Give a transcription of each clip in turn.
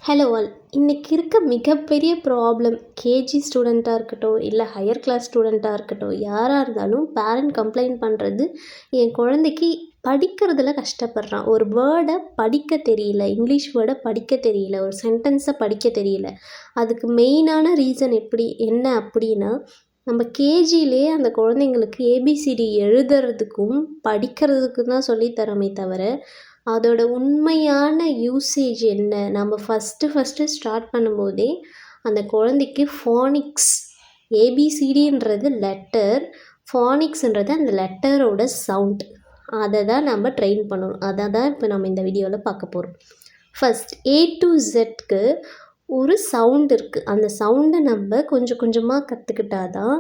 Hello all. இன்றைக்கி இருக்க மிகப்பெரிய ப்ராப்ளம் கேஜி ஸ்டூடெண்ட்டாக இருக்கட்டும், இல்லை ஹையர் கிளாஸ் ஸ்டூடெண்ட்டாக இருக்கட்டும், யாராக இருந்தாலும் பேரண்ட் கம்ப்ளைண்ட் பண்ணுறது, என் குழந்தைக்கு படிக்கிறதுல கஷ்டப்படுறான். ஒரு வேர்டை படிக்க தெரியல, இங்கிலீஷ் வேர்டை படிக்க தெரியல, ஒரு சென்டென்ஸை படிக்க தெரியல. அதுக்கு மெயினான ரீசன் என்ன அப்படின்னா, நம்ம கேஜிலே அந்த குழந்தைங்களுக்கு ஏபிசிடி எழுதுறதுக்கும் படிக்கிறதுக்கும் தான் சொல்லித்தரோமே தவிர, அதோட உண்மையான யூசேஜ் என்ன? நம்ம ஃபஸ்ட்டு ஸ்டார்ட் பண்ணும்போதே அந்த குழந்தைக்கு ஃபானிக்ஸ், ஏபிசிடின்றது லெட்டர், ஃபானிக்ஸ்ன்றது அந்த லெட்டரோட சவுண்ட். அதை தான் நம்ம ட்ரெயின் பண்ணணும். அதை தான் இப்போ நம்ம இந்த வீடியோவில் பார்க்க போகிறோம். ஃபஸ்ட் A to Zக்கு ஒரு சவுண்ட் இருக்குது. அந்த சவுண்டை நம்ம கொஞ்சம் கொஞ்சமாக கற்றுக்கிட்டா தான்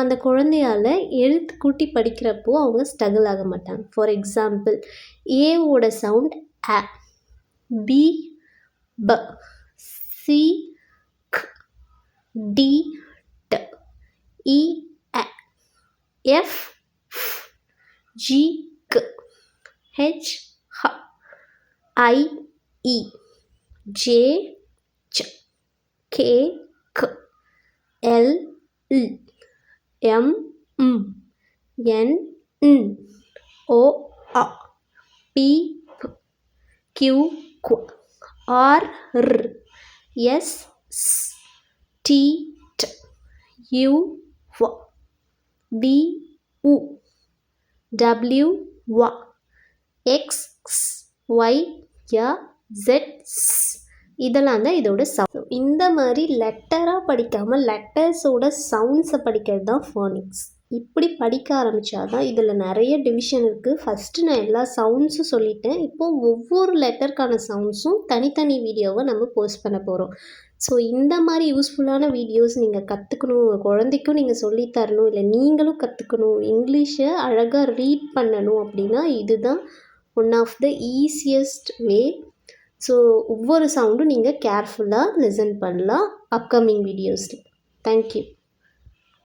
அந்த குழந்தையால் எழுத்து கூட்டி படிக்கிறப்போ அவங்க ஸ்ட்ரகிள் ஆக மாட்டாங்க. ஃபார் எக்ஸாம்பிள், ஏவோட சவுண்ட் அ, பி ப, சி க், டி ட, இ அ, எஃப் ஃப், ஜி க், ஹெச் ஹ, ஐ இ, ஜே ச், கே க், எல் ல், எம் ம், என் ன், ஓ அ, பி ப், கியூ கு, ஆர் ர், எஸ் ஸ், டி ட், யூ வ, வி உ, டபிள்யூ வ, எக்ஸ் ஸ், ஒய் ய, ஜெட் ஸ். இதெல்லாம் தான் இதோட சவுண்ட். இந்த மாதிரி லெட்டராக படிக்காமல் லெட்டர்ஸோட சவுண்ட்ஸை படிக்கிறது தான் ஃபானிக்ஸ். இப்படி படிக்க ஆரம்பித்தா தான் இதில் நிறைய டிவிஷன் இருக்குது. ஃபஸ்ட்டு நான் எல்லா சவுண்ட்ஸும் சொல்லிட்டேன். இப்போது ஒவ்வொரு லெட்டருக்கான சவுண்ட்ஸும் தனித்தனி வீடியோவை நம்ம போஸ்ட் பண்ண போகிறோம். ஸோ இந்த மாதிரி யூஸ்ஃபுல்லான வீடியோஸ் நீங்கள் கற்றுக்கணும், உங்கள் குழந்தைக்கும் நீங்கள் சொல்லித்தரணும், இல்லை நீங்களும் கற்றுக்கணும், இங்கிலீஷை அழகாக ரீட் பண்ணணும் அப்படின்னா இதுதான் one of the easiest way. So ஒவ்வொரு சவுண்டும் நீங்கள் கேர்ஃபுல்லாக லிசன் பண்ணலாம் அப்கமிங் வீடியோஸில். தேங்க்யூ.